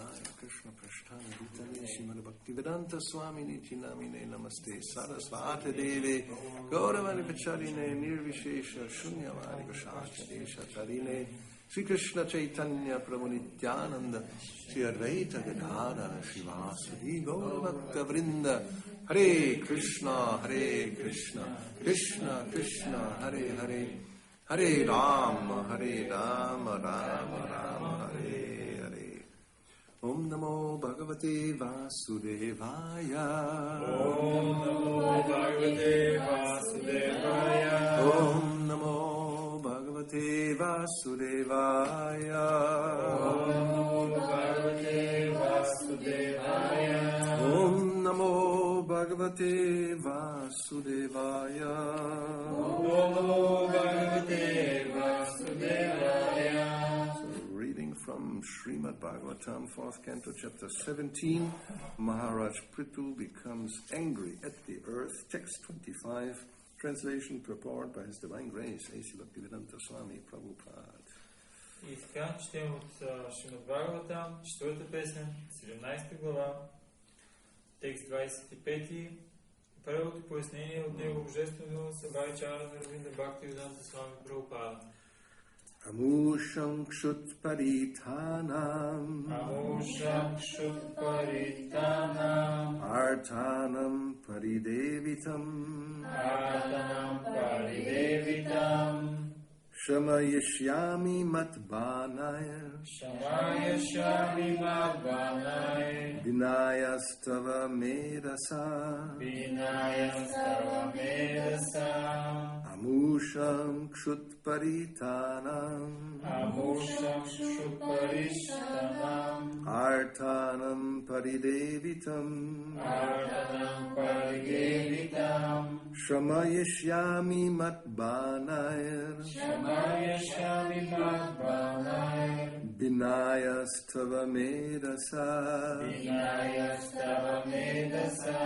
Vishnupadaya Krishna Prasthana Bhutale Srimad Bhakti-vedanta Swamini Namine Namaste Sarasvati Deve Gauravani Pacharine Nirvishesha Shunyavadi Vashascha Charine Sri Krishna Chaitanya Prabhu Nityananda Sri Advaita Gadadhara Srivasadi Gauravakta Vrinda Hare Krishna Krishna Krishna Hare Hare Hare Rama Rama Rama Hare Hare Om Namo Bhagavate Vasudevaya Om Namo Bhagavate Vasudevaya Om Namo Bhagavate Vasudevaya Om Namo Bhagavate Vasudevaya Om Namo Bhagavate Vasudevaya Om Namo Bhagavate Vasudevaya. Reading from Srimad Bhagavatam, 4th Canto, Chapter 17, Maharaj Prithu becomes angry at the earth. Text 25, translation, purport by His Divine Grace, A.C. Bhakti-vedanta Swami Prabhupada. И така четем от Шримад Бхагаватам, 4-та песен, 17 глава, текст 25, превод и пояснение от него Божествено събрание Чарана Равинда Бхакти-yoga Свами Прабхупада. Amusham Kshut Paritanam Amusham Kshut Paritanam Artanam Paridevitam Artanam Paridevitam Shamayishyami Matbanaya Shamayashyami Madvanaya Vinayastava Medasa Vinayastava Medasa Amusham Kshut Paritanam Amusham Shuparistanam Artanam Paridevitam Artanam Paridevitam Shamayishyami Matbanaya Shamayashyami Madvanaya Vinayastava Medasa Vinayastava Medasa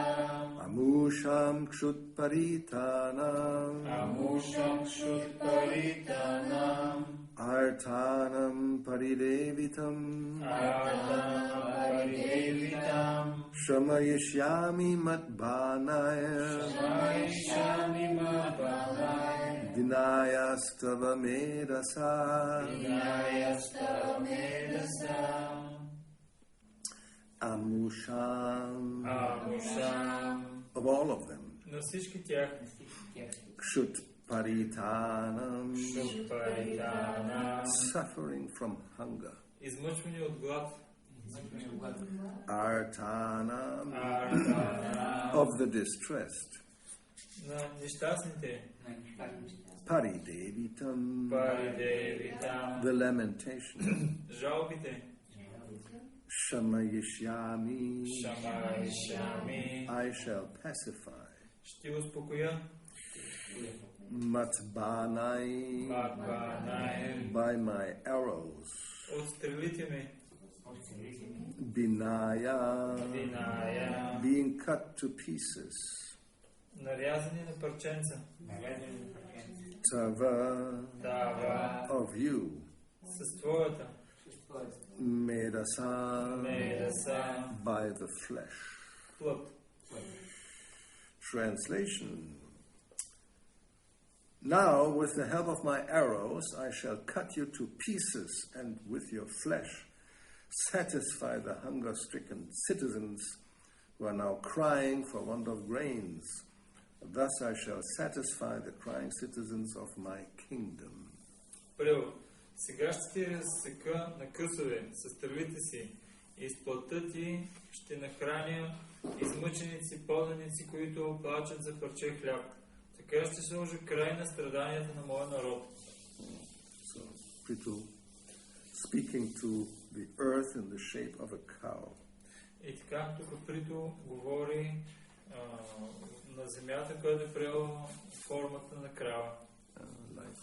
Amusham Kshut Paritanam Amusham Shuparitanam Artanam Paridevitam Artanam Paridevitam Shamayishyami Matbanaya Shamayashyami Madvanaya Vinayastava Medasa Vinayastava Medasa Amusham Amusham. of all of them На всички тях Kshut Paritanam Шупаритана, suffering from hunger измъчвани от глад, Artanam Артана, of the distressed на нещастните, Paridevitam Паридевитам, the lamentation жалбите, Shamayishyami Шамайшами, I shall pacify ще успокоя, Matbanai Матванай, by my arrows от стрелите ми, Binaya Виная, being cut to pieces нарязани на парченца, Tava Тава, of you с твоята, Medasa Медаса, by the flesh. плът. Translation. Now, with the help of my arrows, I shall cut you to pieces, and with your flesh satisfy the hunger-stricken citizens who are now crying for want of grains. Thus I shall satisfy the crying citizens of my kingdom. Превод. Сега ще ти разсека на късове с стрелите си и с плътта ти ще нахраня измъченици, поданици, които плачат за парче хляб. Така ще сложа край на страданията на моя народ. So, Prithu speaking to the earth in the shape of a cow. И така, тук Прито говори на земята, която е приела формата на крава. Like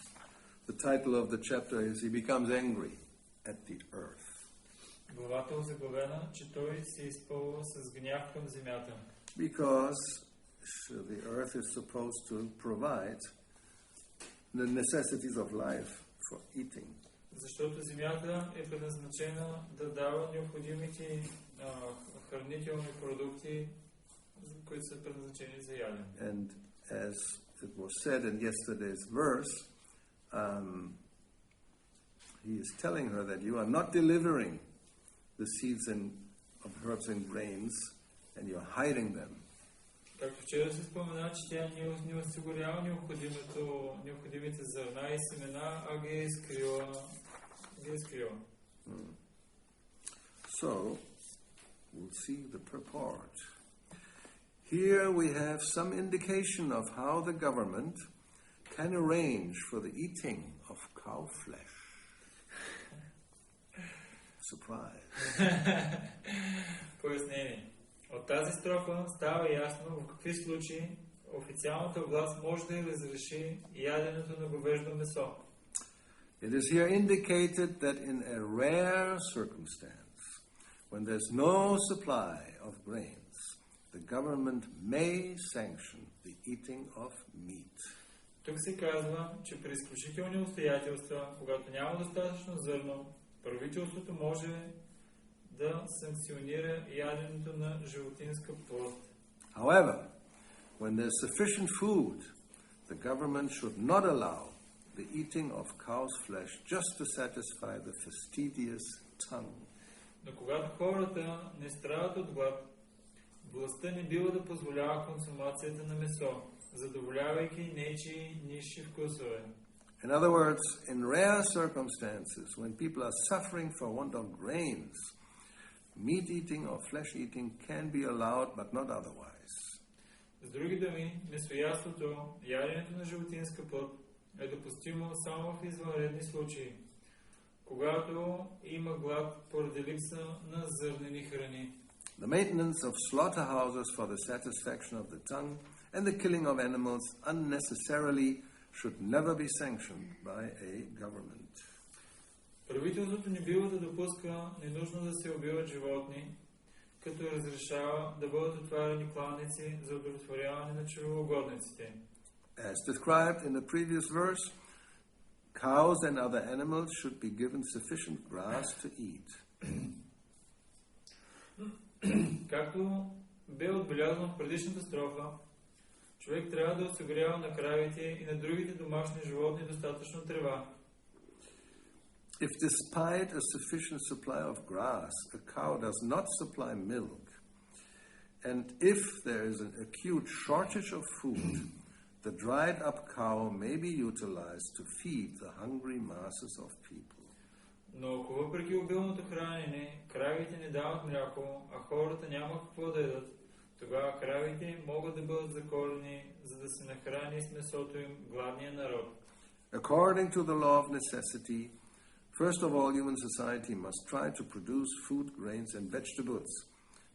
the title of the chapter is He becomes angry at the earth. Главата е озаглавена, че той се изпълва с гняв към земята. Because the earth is supposed to provide the necessities of life for eating. Защото земята е предназначена да дава необходимите хранителни продукти, които са предназначени за ядене. And as it was said in yesterday's verse, he is telling her that you are not delivering the seeds of herbs and grains, and you are hiding them. Както вчера се спомена, че тя не осигурява необходимите зърна и семена, а ги е скрила. So, we'll see the purport. Here we have some indication of how the government can arrange for the eating of cow flesh. Surprise. Пояснение. От тази строфа става ясно в какви случаи официалната власт може да разреши яденето на говеждо месо. It is here indicated that in a rare circumstance, when there's no supply of grains, the government may sanction the eating of meat. Тук се казва, че при изключителни обстоятелства, когато няма достатъчно зърно, правителството може да санкционира яденето на животинска плът. However, when there's sufficient food, the government should not allow the eating of cow's flesh just to satisfy the fastidious tongue. Но когато хората не страдат от глад, властта не бива да позволява консумацията на месо, задоволявайки нечии нисши вкусове. In other words, in rare circumstances, when people are suffering for want of grains, meat eating or flesh eating can be allowed, but not otherwise. С други думи, месоядството, яденето на животинска плът е допустимо само в извънредни случаи, когато има глад поради липса на зърнени храни. The maintenance of slaughterhouses for the satisfaction of the tongue and the killing of animals unnecessarily should never be sanctioned by a government. Правителството не бива да допуска ненужно да се убиват животни, като разрешава да бъдат отваряни кланици за удовлетворяване на човекоугодниците. As described in the previous verse, cows and other animals should be given sufficient grass to eat. Както бе отбелязано в предишната строфа, човек трябва да осигурява на кравите и на другите домашни животни достатъчно трева. If despite a sufficient supply of grass, a cow does not supply milk, and if there is an acute shortage of food, the dried up cow may be utilized to feed the hungry masses of people. Но ако въпреки обилното хранене, кравите не дават мляко, а хората няма какво да ядат, тогава кравите могат да бъдат заколени, за да се нахрани с месото им гладния народ. According to the law of necessity, first of all, human society must try to produce food, grains, and vegetables.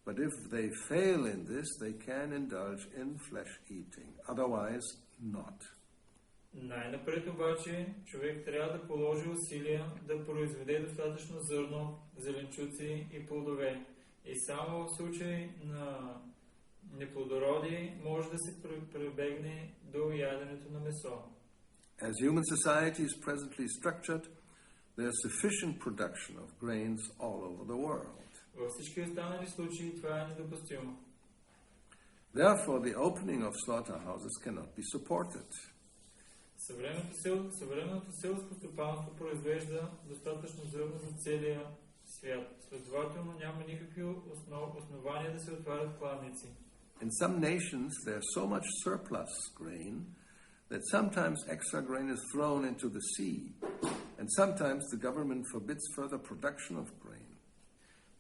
But if they fail in this, they can indulge in flesh eating. Otherwise, not. Най-напред обаче, човек трябва да положи усилия да произведе достатъчно зърно, зеленчуци и плодове. И само в случай на неплодородие може да се прибегне до яденето на месо. As human society is presently structured, there is sufficient production of grains all over the world. Във всички останали случаи това е недопустимо. Therefore, the opening of slaughterhouses cannot be supported. Съвременното селско стопанство произвежда достатъчно зърно за целия свят. Следователно няма никакви основания да се отварят кланици. In some nations, there's so much surplus grain that sometimes extra grain is thrown into the sea, and sometimes the government forbids further production of grain.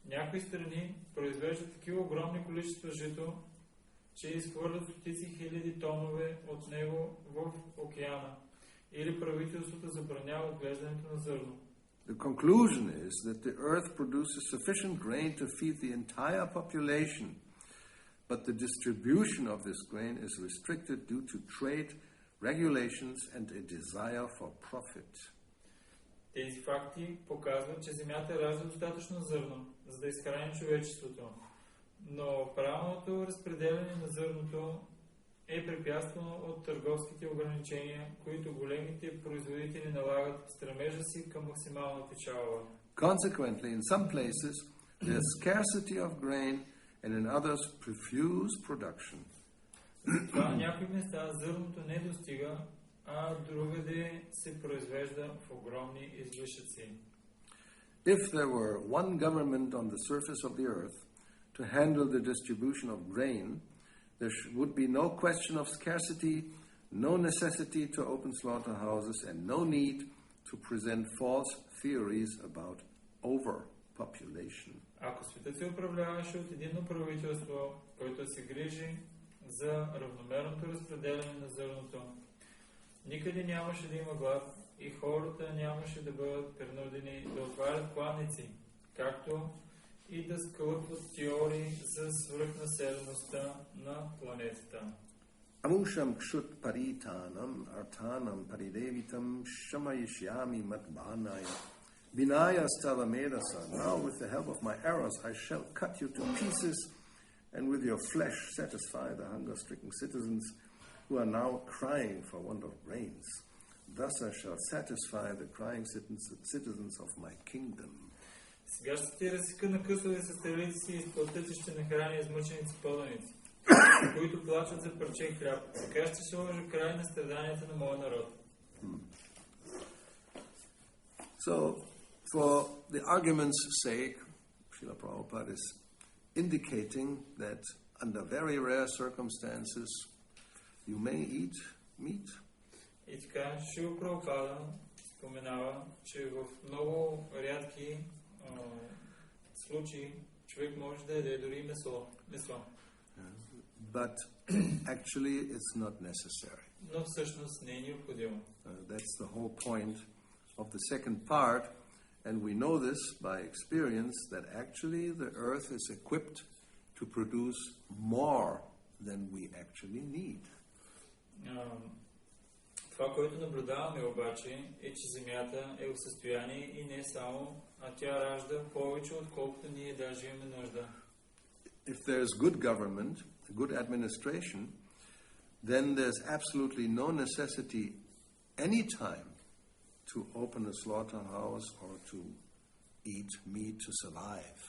Някои страни произвеждат такива огромни количества жито, че изхвърлят стотици хиляди тонове от него в океана, или правителството забранява отглеждането на зърно. The conclusion is that the earth produces sufficient grain to feed the entire population, but the distribution of this grain is restricted due to trade regulations and a desire for profit. Тези факти показват, че земята ражда достатъчно зърно, за да изхрани човечеството. Но правилното разпределение на зърното е препятствано от търговските ограничения, които големите производители налагат в стремежа си към максимална печалба. Consequently, in some places, there's scarcity of grain, and in others, profuse production. Това на някои места зърното не достига, а другаде се произвежда в огромни излишъци. If there were one government on the surface of the earth to handle the distribution of grain, there would be no question of scarcity, no necessity to open slaughterhouses, and no need to present false theories about overpopulation. Ако светът се управляваше от единно правителство, което се грижи за равномерното разпределение на зърното, никъде нямаше да има глад и хората нямаше да бъдат принудени да отварят кланици, както и да скълъпват теории за свръхнаселеността на планетата. Amusham kshut paritanam artanam paridevitam shamayishyami matvanaya vinaya stavamedasa. Now with the help of my arrows I shall cut you to pieces, and with your flesh satisfy the hunger-stricken citizens who are now crying for want of grains. Thus I shall satisfy the crying citizens of my kingdom. Сега ще ти разсека на късове със стрелите си и изплатят и ще нахраня измъченици поданици, които плачат за парче хляб. Така ще сложа край на страданията на моя народ. So, for the argument's sake, Srila Prabhupada is indicating that under very rare circumstances you may eat meat. И така, Шрила Прабхупада споменава, че в много рядки случаи човек може да яде дори месо. But actually it's not necessary. Но всъщност не е необходимо. That's the whole point of the second part, and we know this by experience that actually the earth is equipped to produce more than we actually need. Това, което наблюдаваме обаче, е, че Земята е в състояние и не само, а тя ражда повече, отколкото ние даже имаме нужда. If there's good government, good administration, then there's absolutely no necessity any time to open a slaughterhouse or to eat meat to survive.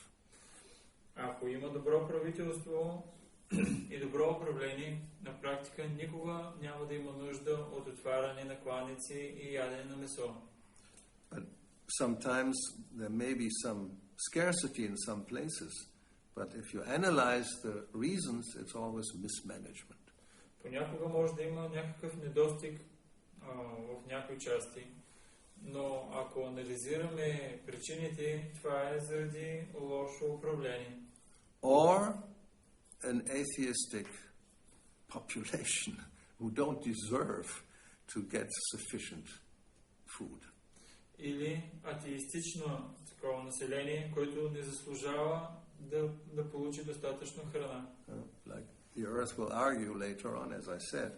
Ако има добро правителство и добро управление, на практика никога няма да има нужда от отваряне на кланици и ядене на месо. But sometimes there may be some scarcity in some places, but if you analyze the reasons, it's always mismanagement. Понякога може да има някакъв недостиг в някои части, но ако анализираме причините, това е заради лошо управление. Or an atheistic population who don't deserve to get sufficient food. Или атеистично такова население, което не заслужава да получи достатъчно храна. Like the earth will argue later on, as I said,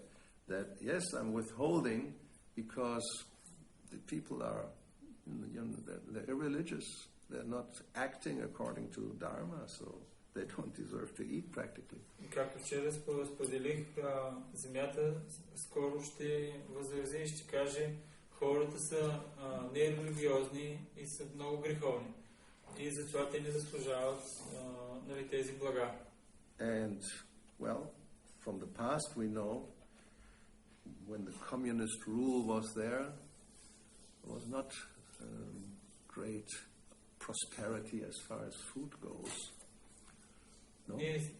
that yes, I'm withholding because the people are, they're irreligious. They're not acting according to Dharma, so they don't deserve to eat practically. Както вчера споделих, Земята скоро ще възрази и ще каже, хората са нерелигиозни и са много греховни. И затова те не заслужават тези блага. And, well, from the past we know, when the communist rule was there was not great prosperity as far as food goes. No?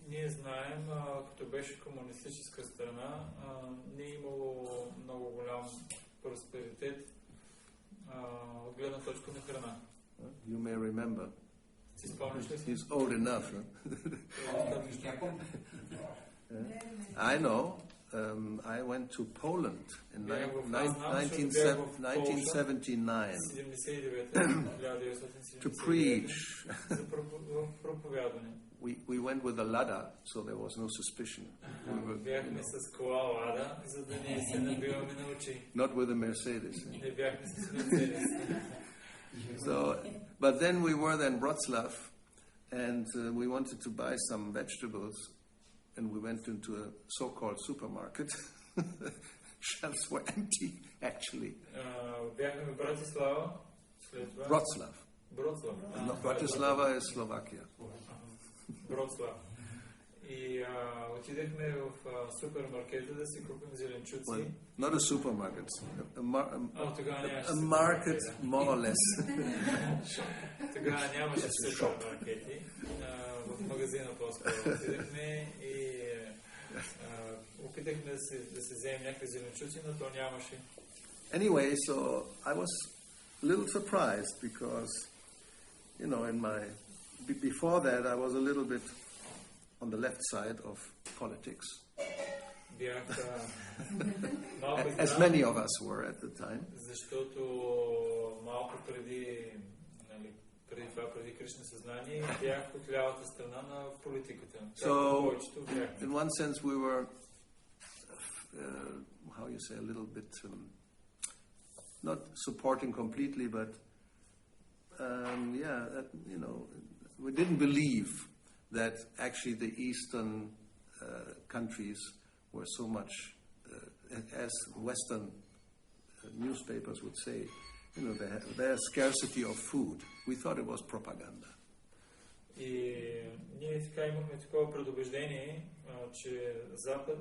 Ние знаем, като беше комунистическа страна, не е имало много голям просперитет от гледна точка на храна. You may remember. Си спомняш ли си? He's old enough. I know. I went to Poland in 1979 to preach. We went with a Lada, so there was no suspicion. Not with a Mercedes. So, but then we were in Wrocław, and we wanted to buy some vegetables and we went into a so-called supermarket. Shelves were empty, actually. Бяхме в Братислава, след това... Wrocław. Вроцлав. Bratislava is Slovakia. Вроцлав. И отидахме в супермаркета да си купим зеленчуци. Well, not a supermarket. A тогава market, more or less. Тогава нямаше супермаркети. В магазина по-скоро отидахме и опитахме да се вземем някакви зеленчуци, но то нямаше. Anyway, so I was a little surprised because, you know, before that I was a little bit on the left side of politics. As many of us were at the time. Защото малко преди Кришна съзнание бях от лявата страна на политиката. So, in one sense we were, how you say, a little bit, not supporting completely, but you know, we didn't believe that actually the Eastern countries were so much, as Western newspapers would say, you know, their scarcity of food. We thought it was propaganda. И ние така имахме такова предубеждение, че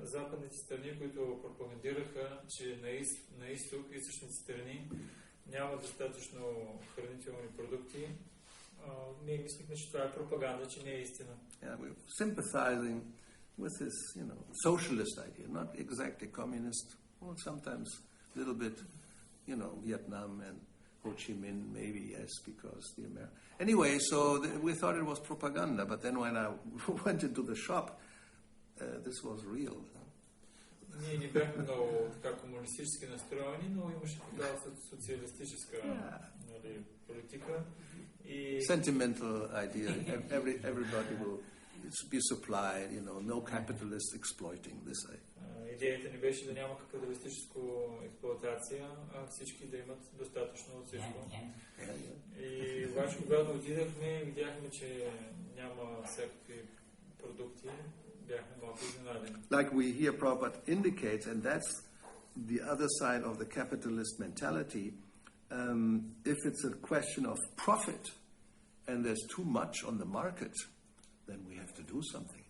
западните страни, които пропагандираха, че на изток, източните страни няма достатъчно хранителни продукти, ние мислихме, че това е пропаганда, че не е истина. Yeah, we were sympathizing with this, you know, socialist idea, not exactly communist, well, sometimes a little bit, you know, Vietnam and Ho Chi Minh, maybe, yes, because the American... Anyway, so we thought it was propaganda, but then when I went into the shop, this was real. Ние не бяхме много така комунистически настроени, но имаше такава социалистическа политика. Sentimental idea. Everybody will be supplied, you know, no capitalists exploiting this. Идеята ни беше да няма капиталистическа експлоатация, а всички да имат достатъчно от всичко. И обаче, когато отидахме, видяхме, че няма всякакви продукти, бяхме малко изненадени. Like we hear Prabhupada indicates, and that's the other side of the capitalist mentality, if it's a question of profit and there's too much on the market, then we have to do something.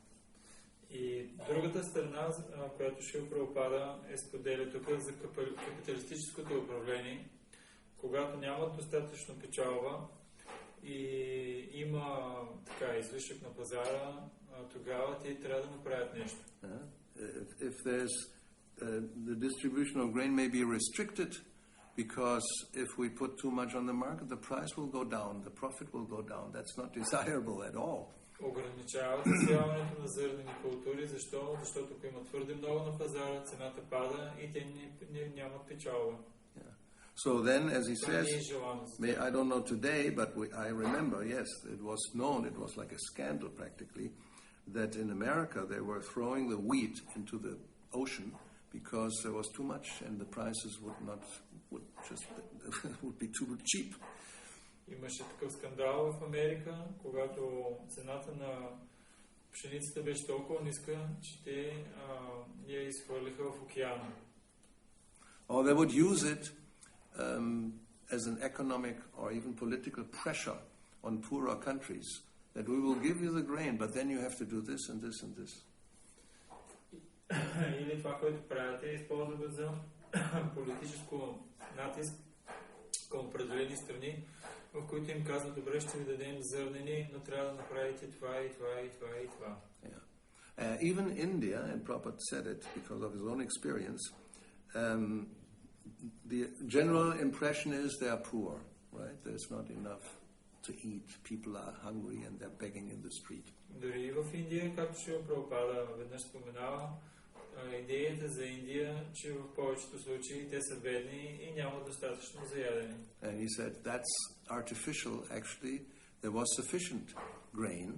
И другата страна, която Шрила Прабхупада споделя тук за капиталистическото управление, когато нямат достатъчно печалба и има така излишък на пазара, тогава те трябва да направят нещо. If there's the distribution of grain may be restricted, because if we put too much on the market, the price will go down, the profit will go down. That's not desirable at all. Ограничават засяването на зърнени култури. Защо? Защото ако има твърде много на пазара, цената пада и те нямат печалба. So then, as he says, I don't know today, but I remember, yes, it was known, it was like a scandal practically, that in America they were throwing the wheat into the ocean because there was too much and the prices would be too cheap. Имаше такъв скандал в Америка, когато цената на пшеницата беше толкова ниска, че те я изхвърлиха в океана. Or they would use it as an economic or even political pressure on poorer countries, that we will give you the grain, but then you have to do this and this and this. Или това, което правят, използват за политическо натиск към определени страни, в които им казват, добре, ще ви дадем зърнени, но трябва да направите това и това и това и това. Even India, and Prabhupada said it because of his own experience, the general impression is they are poor, right? There's not enough to eat. People are hungry and they're begging in the street. Дори в Индия, както Шрила Прабхупада веднъж споменава, идеята за Индия, че в повечето случаи те са бедни и нямат достатъчно за ядене. And he said that's artificial. Actually, there was sufficient grain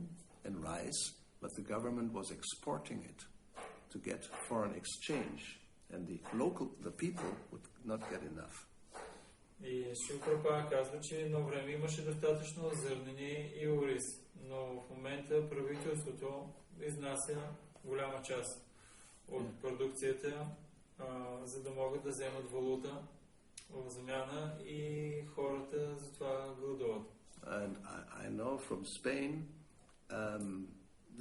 and rice, but the government was exporting it to get foreign exchange, and the people would not get enough. И Шрила Прабхупада казва, че едно време имаше достатъчно зърнени и ориз, но в момента правителството изнася голяма част от продукцията, за да могат да вземат валута в замяна и хората затова гладуват. And I know from Spain,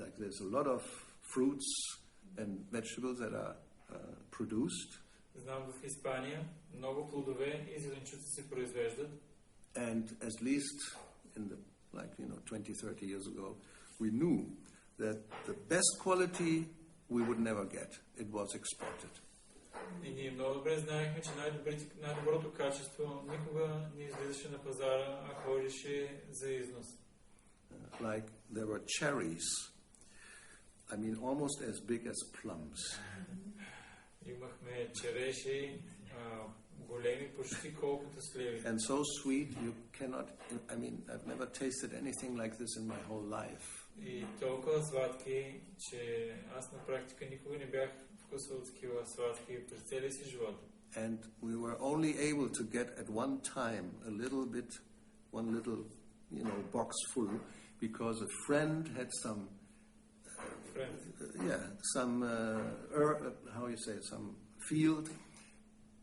like there's a lot of fruits and vegetables that are produced. Знам в Испания много плодове и зеленчуци се произвеждат. And at least in the 20-30 years ago, we knew that the best quality we would never get. It was exported. И ние много добре знаехме, че най-доброто качество никога не излизаше на пазара, а ходеше за износ. Like there were cherries, I mean almost as big as plums. Имахме череши, големи почти колкото сливи. And so sweet you cannot, I mean I've never tasted anything like this in my whole life. И толкова сладки, че аз на практика никога не бях вкусвал такива сладки през целия си живот. And we were only able to get at one time one little, box full, because a friend had some some field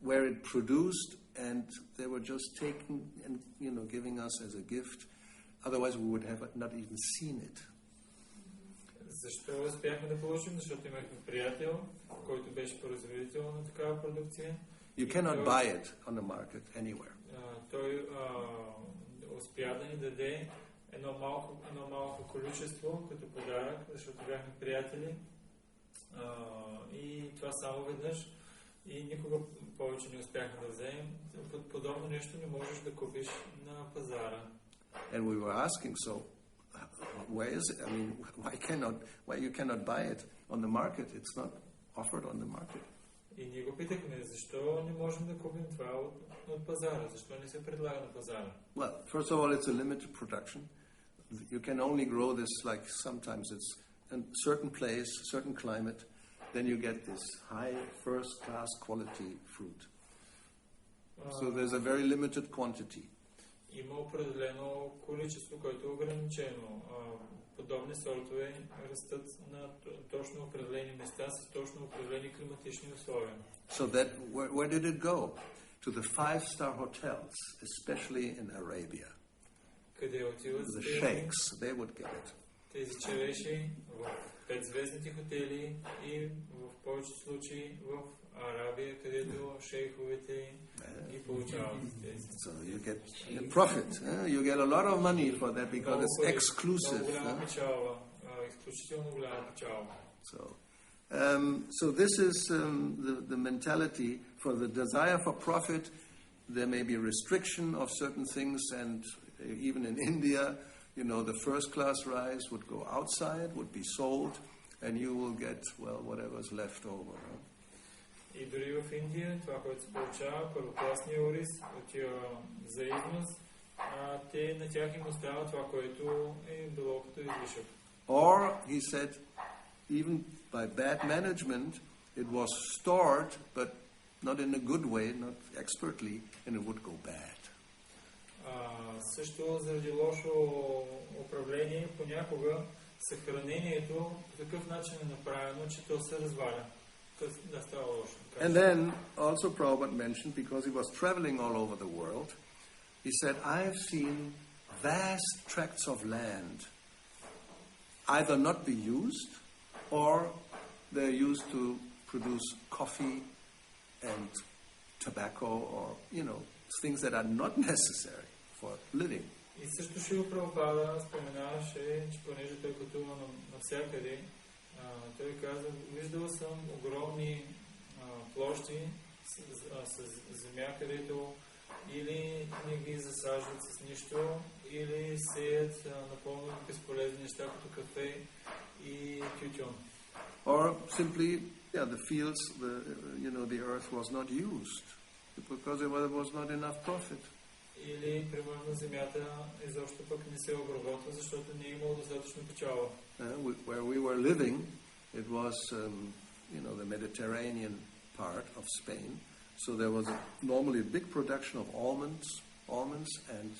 where it produced, and they were just taking and giving us as a gift. Otherwise we would have not even seen it. Защо успяхме да получим? Защото имахме приятел, който беше производител на такава продукция. You cannot buy it on the market anywhere. Той успя да ни даде едно малко количество като подарък, защото бяхме приятели. И това само веднъж. И никога повече не успяхме да вземем. Подобно нещо не можеш да купиш на пазара. And we were asking, so where is it? I mean, why you cannot buy it on the market? It's not offered on the market. И ние го питахме, защо не можем да купим това от пазара? Защо не се предлага на пазара? Well, first of all, it's a limited production. You can only grow this, like sometimes it's in a certain place, certain climate, then you get this high first-class quality fruit. So there's a very limited quantity. Има определено количество, което е ограничено. Подобни сортове растат на точно определени места с точно определени климатични условия. So that where did it go? To the 5-star hotels, especially in Arabia. Къде отиват the sheikhs? They would get it. Тези череши в 5-звездните хотели и в повечето случаи в Арабия, където шейховете ги получават. So you get profit. You get a lot of money for that because it's exclusive. Изключително голяма печалба. So this is the mentality. For the desire for profit, there may be restriction of certain things, and even in India, the first-class rice would go outside, would be sold, and you will get, whatever's left over. И дори в Индия, това, което се получава, първокласния ориз, отива за износ, на тях им остава това, което е било като излишък. Or, he said, even by bad management, it was stored, but not in a good way, not expertly, and it would go bad. Също заради лошо управление, понякога съхранението по такъв начин е направено, че то се разваля. And then also Prabhupada mentioned, because he was traveling all over the world, he said, I have seen vast tracts of land either not be used, or they're used to produce coffee and tobacco, or things that are not necessary for living. И също Шрила Прабхупада споменаваше, че понеже той пътува навсякъде, той каза, виждал съм огромни площи с земя, където или не ги засаждат с нищо, или сеят напълно безполезни неща, като кафе и тютюн. Or simply, the fields, the earth was not used because there was not enough profit. Или, примерно, земята изобщо пък не се обработва, защото не е имало достатъчно печалба. Where we were living, it was, the Mediterranean part of Spain, so there was normally a big production of almonds and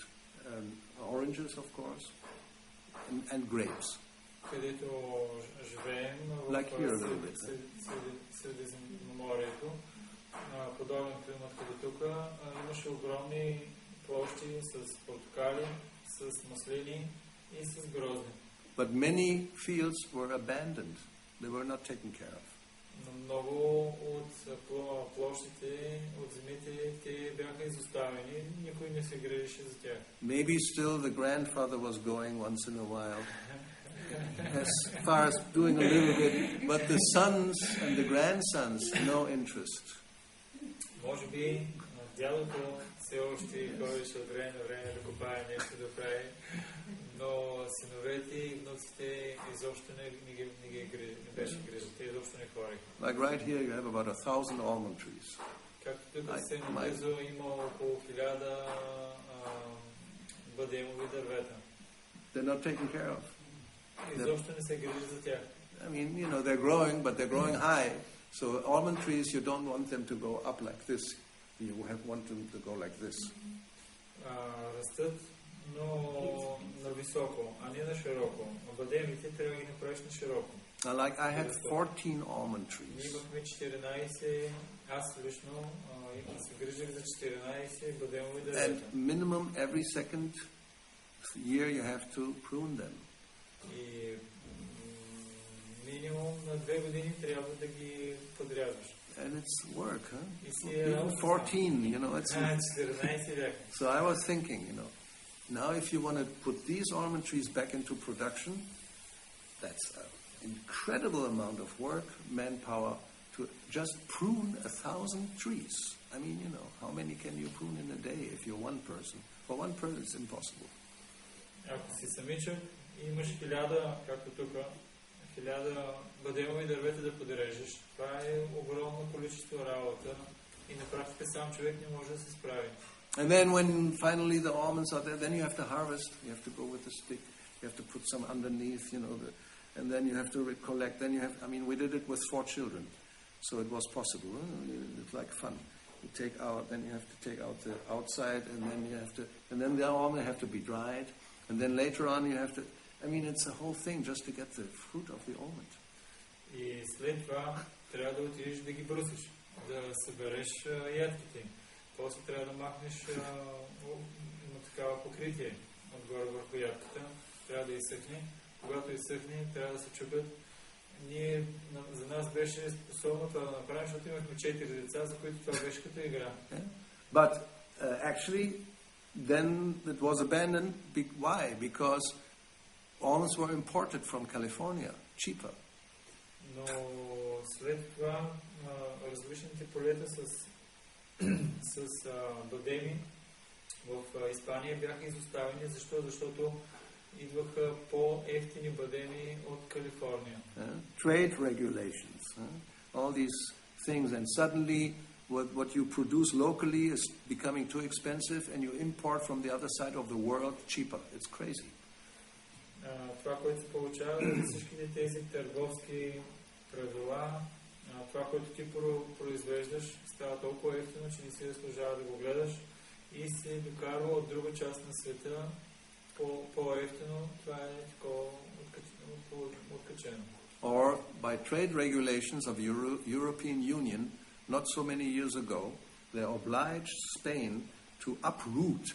oranges, of course, and grapes. където живеем, Like here a little bit. Средиземноморието, подобен климат като тук, имаше огромни площи с портокали, с маслини и с грозди. But many fields were abandoned. They were not taken care of. Но много от площите, от земите, те бяха изоставени, никой не се грижеше за тях. Maybe still the grandfather was going once in a while, as far as doing a little bit, but the sons and the grandsons, no interest. Може би дядото все още ходеше от време на време да копае нещо да прави, но синовете и внуците изобщо не беше грижа. Те изобщо не хореха. Like right here you have about 1,000 almond trees. Както тук се наблизо има около 1000 бадемови дървета. They're not taken care of. Изобщо не се грижи за тях. I mean, they're growing, but they're growing high. So almond trees, you don't want them to go up like this. You want them to go like this. Растат, но на високо, а не на широко. Бадемите трябва да ги направиш на широко. Like I had 14 almond trees. Имахме 14, аз лично се грижих за 14 бадемови дървета. And minimum every second year you have to prune them. И минимум на 2 години трябва да ги подрязваш. And it's work, huh? Even 14, it's... 14 бяха. So I was thinking, now if you want to put these almond trees back into production, that's an incredible amount of work, manpower, to just prune 1,000 trees. I mean, how many can you prune in a day if you're one person? For one person it's impossible. Ако си самичък и имаш 1000, както тук, 1000 бадемови дървета да подрежеш, това е огромно количество работа и на практика сам човек не може да се справи. And then when finally the almonds are there, then you have to harvest. You have to go with a stick. You have to put some underneath, and then you have to collect. Then we did it with 4 children, so it was possible. It's like fun. You take out, then you have to take out the outside, and then the almonds have to be dried, and then later on you have to. It's a whole thing just to get the fruit of the almond. И след това трябва да отидеш да ги бръсиш, да събереш ядките. После трябва да махнеш на такава покритие отгоре върху ядката. Трябва да изсъхне. Когато изсъхне, трябва да се чупят. За нас беше способно това да направим, защото имахме 4 деца, за които това беше като игра. But actually, then it was abandoned. Why? Because almonds were imported from California, cheaper. Но след това различните полета с бадеми в Испания бяха изоставени. Защо? Защото идваха по-евтини бадеми от Калифорния. Trade regulations, all these things, and suddenly what you produce locally is becoming too expensive, and you import from the other side of the world cheaper. It's crazy. Това, което се получава, всичките тези търговски правила, това, което ти произвеждаш, става толкова ефтино, че не си заслужава да го гледаш и се докарва от друга част на света по-ефтино. Това е такова откачено. Or by trade regulations of European Union, not so many years ago, they obliged Spain to uproot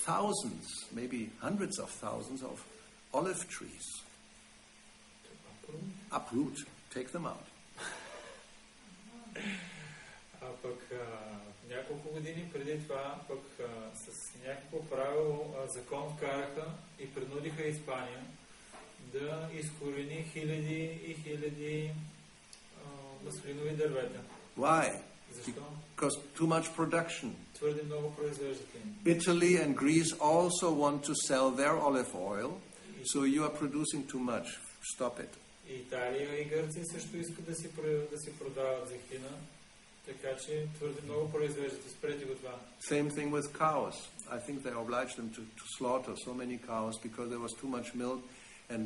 thousands, maybe hundreds of thousands of olive trees. Uproot, take them out. А пък няколко години преди това, пък с някакво правило закон вкараха и принудиха Испания да изкорени хиляди и хиляди маслинови дървета. Why? Защо? Because too much production. Твърде много произвеждате. Italy and Greece also want to sell their olive oil, so you are producing too much. Stop it. Италия и Гърция също искат да си продават зехтина, така че твърде много произвеждате. Спрете го това. Same thing with cows. I think they obliged them to slaughter so many cows because there was too much milk, and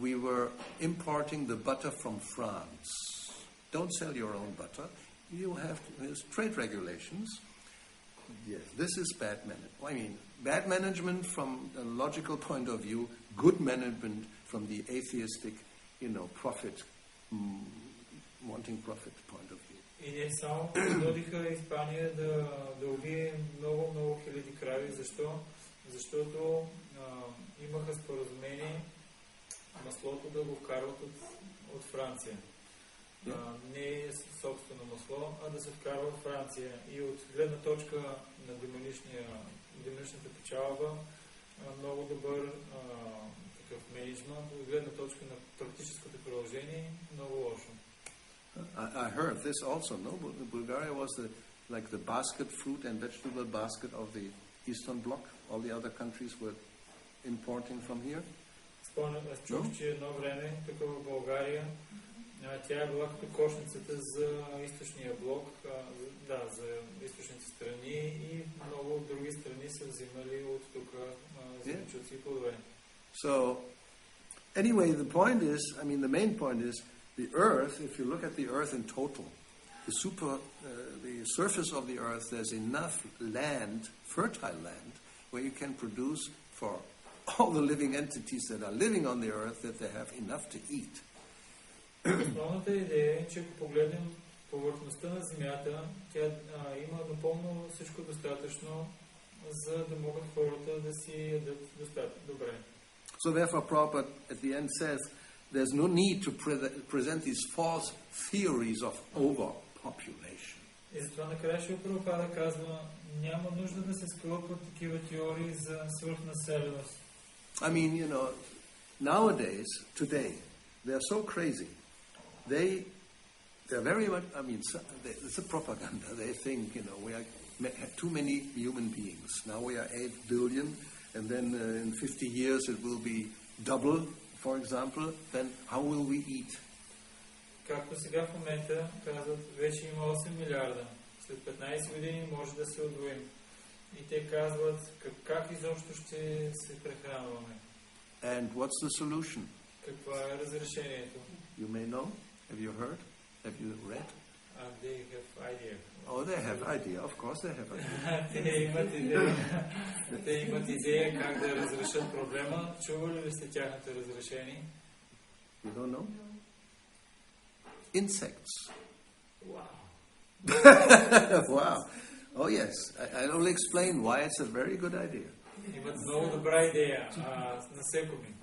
we were importing the butter from France. Don't sell your own butter. You have there's trade regulations. Yes, this is bad management. Bad management from a logical point of view, good management from the atheistic profit, wanting profit point of view. И не само принудиха Испания да убие много хиляди крави. Защо? Защото имаха споразумение маслото да го вкарват от Франция. Не собствено масло, а да се вкарва в Франция. И от гледна точка на демоничната печалба, много добър такъв менеджмент, от гледна точка на практическото приложение, много лошо. I heard this also, no? Bulgaria was the basket, fruit and vegetable basket of the Eastern Bloc. All the other countries were importing from here. Чух, че едно време, тук в България, тя е била като кошницата за източния блок, за източните страни и много от други страни са взимали от тук зеленчуци и плодове. So, anyway, the main point is, the earth, if you look at the earth in total, the surface of the earth, there's enough land, fertile land, where you can produce for all the living entities that are living on the earth, that they have enough to eat. Основната идея е, че ако погледнем повърхността на Земята, тя има напълно всичко достатъчно, за да могат хората да си ядат добре. So therefore, Prabhupada at the end says, there's no need to present these false theories of overpopulation. И затова накрая Шрила Прабхупада казва, няма нужда да се скълъпват такива теории за свръхнаселеност. I mean, nowadays, today, they're so crazy. They're very much, it's a propaganda. They think, we are too many human beings. Now we are 8 billion, and then in 50 years it will be double, for example. Then how will we eat? Както сега в момента казват, вече има 8 милиарда. След 15 години може да се удвоим. И те казват, как изобщо ще се прехранваме. And what's the solution? Каква е разрешението? You may know. Have you heard? Have you read? They have idea. Oh, they have idea. Of course they have idea. Те имат идея как да разрешат проблема. Чували ли сте тяхното разрешение? You don't know? Insects. Wow. Wow. Oh yes. I'll only explain why it's a very good idea. Имат много добра идея. Насекоми.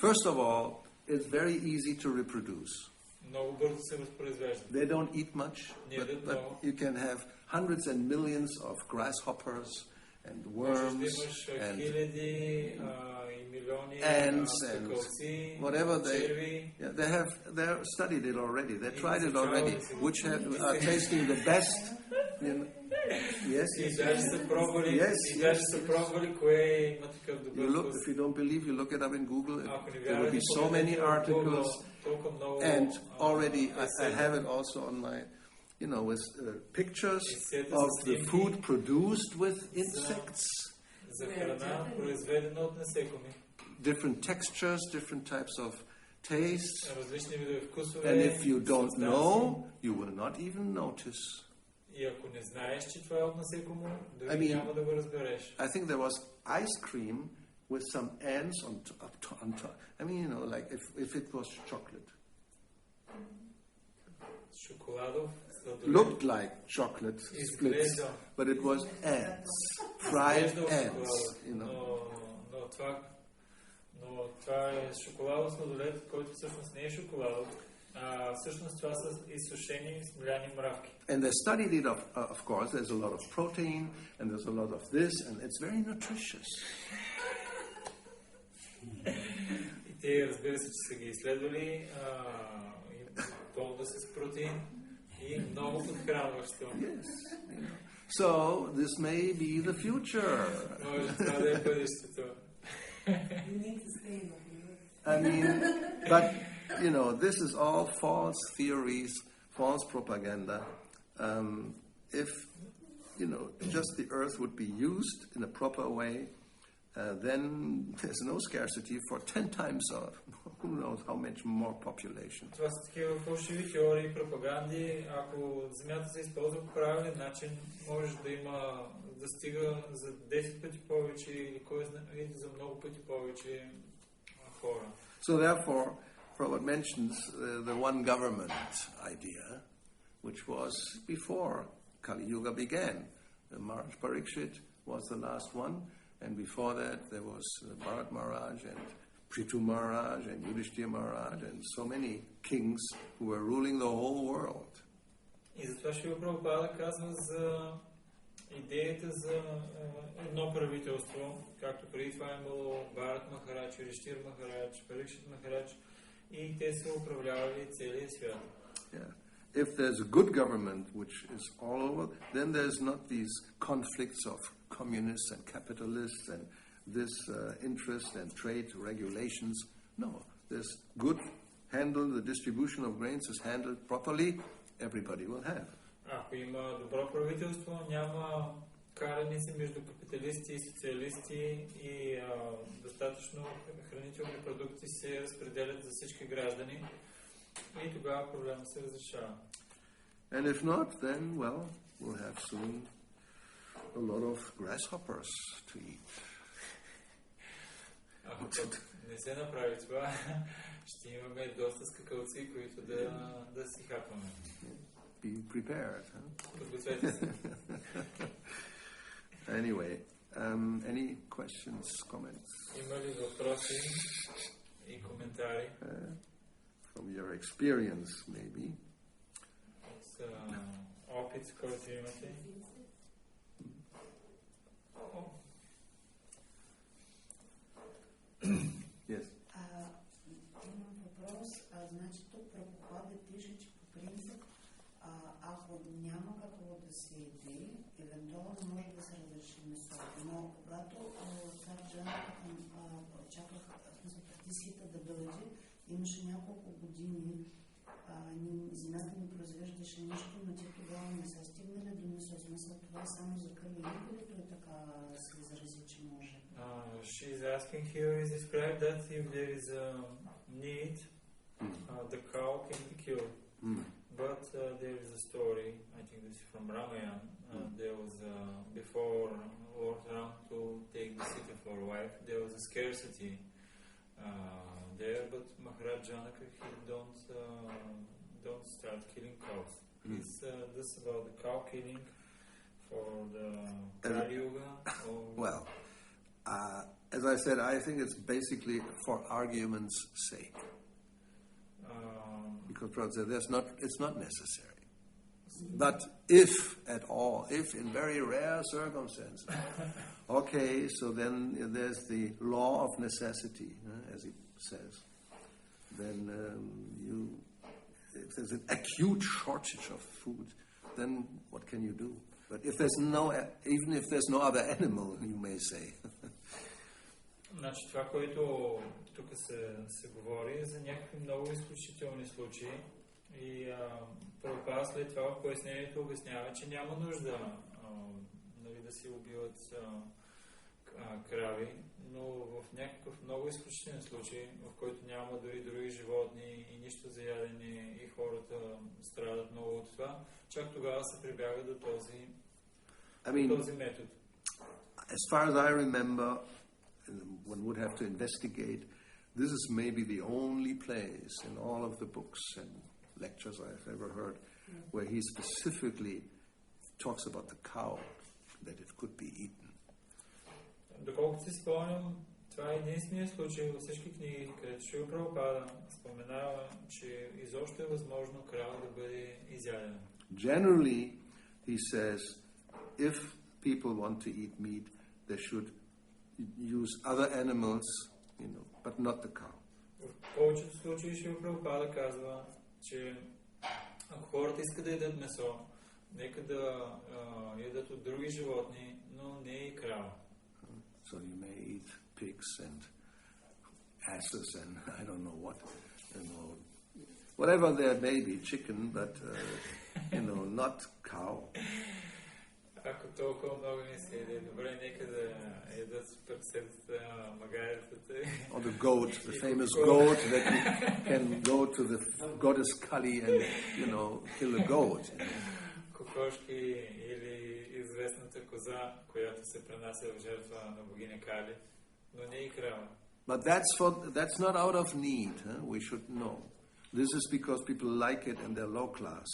First of all, it's very easy to reproduce. Много бързо се възпроизвежда. They don't eat much, but you can have hundreds and millions of grasshoppers and worms and ants and whatever they've studied it already. They tried it already, which are tasting the best. Yes. If you don't believe, you look it up in Google. There will be so many articles, and already I have it also on my, with pictures of the food produced with insects. Different textures, different types of tastes. And if you don't know, you will not even notice. И ако не знаеш, че това е от насекомо, дори няма да го разбереш. I think there was ice cream with some ants on top. I mean, like if it was chocolate. Шоколадов. Looked like chocolate splits, but it was ants, fried ants. Но това е шоколадов сладолед, който всъщност не е шоколадов. Всъщност това са изсушени смляни мравки. And they studied it, of course. There's a lot of protein, and there's a lot of this, and it's very nutritious. И те, разбира се, че са ги изследвали, пълно с протеин и много подхранващо. Yes. So, this may be the future. Може това да е бъдещето. I mean, but this is all false theories, false propaganda. If just the earth would be used in a proper way, then there's no scarcity for 10 times or who knows how much more population. Това са такива фалшиви теории и пропаганди. Ако земята се използва по правилен начин, може да стига за 10 пъти повече или за много пъти повече хора. So therefore, Prabhupada mentions the one government idea, which was before Kali Yuga began. Maharaj Parikshit was the last one, and before that there was Bharat Maharaj and Prithu Maharaj and Yudhishthira Maharaj and so many kings who were ruling the whole world. И затова Шрила Прабхупада казва за идеята за едно правителство, както преди това е имало Бхарат Махарадж, Юдхиштир Махарадж, Парикшит Махарадж, и те са управлявали целия свят. Yeah. If there's a good government which is all over, then there's not these conflicts of communists and capitalists and this interest and trade regulations. No, there's good handle, the distribution of grains is handled properly, everybody will have. Ако има добро правителство, няма караници между капиталисти и социалисти и достатъчно хранителни продукти се разпределят за всички граждани и тогава проблемът се разрешава. And if not, then, well, we'll have soon a lot of grasshoppers to eat. Ако не се направи това, ще имаме доста скакалци, които да си хапваме. Be prepared. Подгответе се. Anyway, any questions, comments? Има ли въпроси и коментари? From your experience, maybe. С опит, който имате. Yes. Имам въпрос. Значи тук Прабхупада пише, че по принцип, ако няма какво да се яде, евентуално може да се разреши месото. Но когато Сарджаната чаках, преди свита да дойде, имаше няколко години, земята не произвеждаше нищо, но те тогава не са стигнали до месо. Смисъл това само за Кали Юга ли той така се изрази, че може? She's asking here, is described that if there is a need, the cow can be killed. But there is a story, I think this is from Ramayana, there was, before Lord Ram to take the Sita for a wife, there was a scarcity there, but Maharaj Janaka, he don't start killing cows. Is this about the cow killing for the Kali Yuga? Well, as I said, I think it's basically for argument's sake. Because Prabhupada said it's not necessary. But if at all, if in very rare circumstances, okay, so then there's the law of necessity, as he says. Then if there's an acute shortage of food, then what can you do? But if there's even if there's no other animal, you may say. Значи това, което тук се говори за някакви много изключителни случаи и Прабхупада след това в пояснението обяснява, че няма нужда да се убиват крави, но в някакъв много изключителен случай, в който няма дори други животни и нищо за ядене и хората страдат много от това, чак тогава се прибяга до този метод. As far as I remember, one would have to investigate. This is maybe the only place in all of the books and lectures I've ever heard where he specifically talks about the cow, that it could be eaten. Доколкото си спомням, това е единственият случай във всички книги, където Шрила Прабхупада споменава, че изобщо е възможно крава да бъде изядена. Generally, he says, if people want to eat meat, they should use other animals, but not the cow. В повечето случаи Шрила Прабхупада казва, че ако хората искат да ядат месо, нека да ядат от други животни, но не и крава. So you may eat pigs and asses and I don't know what, whatever there may be, chicken, but not cow. Ако толкова много не се яде, добре, нека да ядат пред магаритата. Or the goat, the famous goat that you can go to the goddess Kali and, kill a goat. Кокошки или известната коза, която се пренася в жертва на богиня Кали, но не и крава. But that's not out of need. We should know. This is because people like it and they're low class.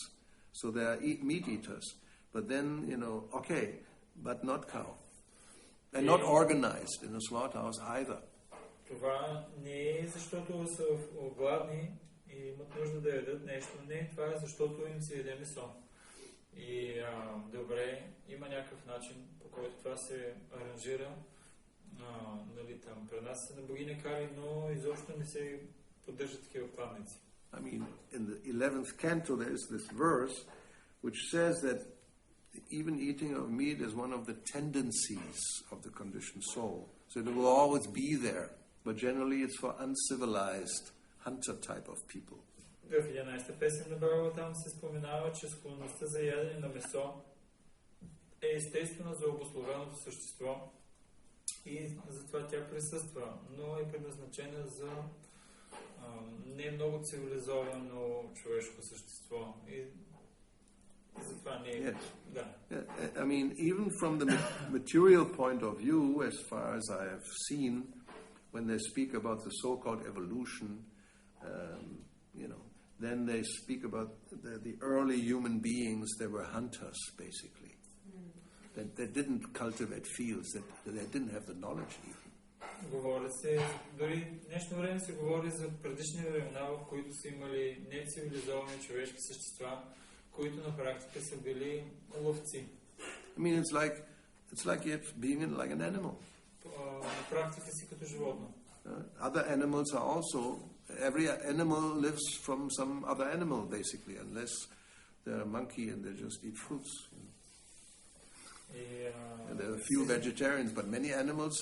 So they are meat eaters. But then, okay, but not cow. And not organized in a slaughterhouse either. Това не е защото са гладни и имат нужда да ядат нещо. Не, това е защото им се яде месо. И добре, има някакъв начин, по който това се аранжира. Нали, там пренася се на богиня Кали, но изобщо не се поддържат такива кладници. I mean, in the 11th canto there is this verse which says that even eating of meat is one of the tendencies of the conditioned soul. So it will always be there, but generally it's for uncivilized hunter type of people. В 11-та песен на Бхагава там се споменава, че склонността за ядене на месо е естествена за обусловеното същество и затова тя присъства, но е предназначена за не много цивилизовано човешко същество. И затова не е... Yes. Да. I mean, even from the material point of view, as far as I have seen, when they speak about the so-called evolution, then they speak about the early human beings. They were hunters, basically. They didn't cultivate fields. They didn't have the knowledge even. Говори се, дори днешно време се говори за предишни времена, в които са имали нецивилизовани човешки същества, които на практика са били ловци. I mean, it's like being like an animal. На практика си като животно. Other animals are also. Every animal lives from some other animal, basically, unless they're a monkey and they just eat fruits. And there are a few vegetarians, but many animals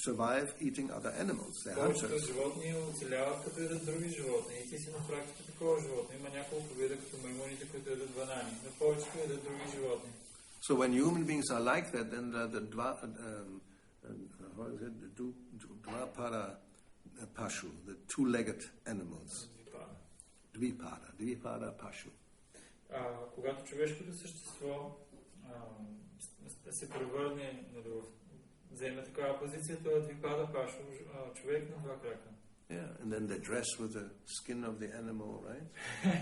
survive eating other animals. They're hunters. Повечето животни оцеляват като ядат други животни. И ти си на практика такова животно. Има няколко вида като маймуните, които ядат банани. Но повечето ядат други животни. So when human beings are like that, then the Dvapara Pashu, the two-legged animals. Dvipada Pashu. Когато човешкото същество се превърне, вземе такава позиция, това е Двипада Пашу, човек на два крака. Yeah, and then they dress with the skin of the animal, right?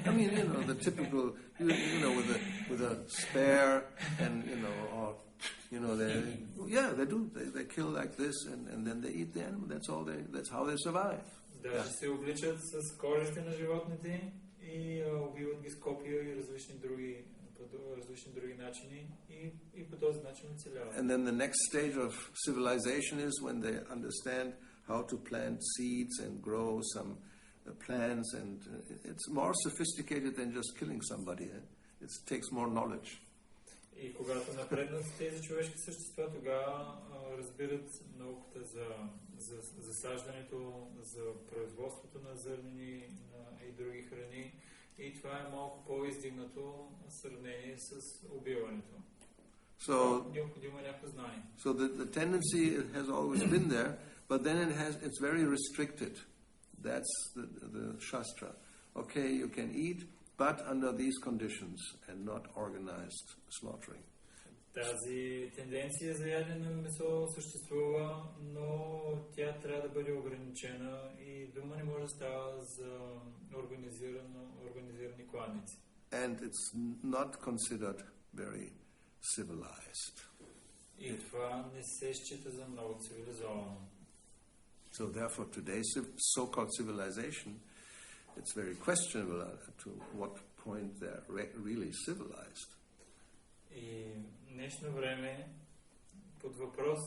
I mean, the typical, with a spear, and they do. They kill like this, and then they eat the animal. That's how they survive. Даже се обличат с кожите на животните и убиват ги с копия и различни други начини и по този начин оцеляват. And then the next stage of civilization is when they understand how to plant seeds and grow some plants, and it's more sophisticated than just killing somebody. It takes more knowledge. И когато напреднат тези човешки същества, тогава разбират науката за засаждането, за производството на зърнени и други храни. И това е малко по-издигнато в сравнение с убиването. Необходимо е някакво знание. So the tendency has always been there, but then it's very restricted. That's the Shastra. Okay, you can eat, but under these conditions and not organized slaughtering. Тази тенденция за ядене на месо съществува, но тя трябва да бъде ограничена и дума не може да става за организирани кладници. And it's not considered very civilized. И това не се счита за много цивилизовано. So therefore today's so-called civilization, it's very questionable to what point they're really civilized. И в днешно време под въпрос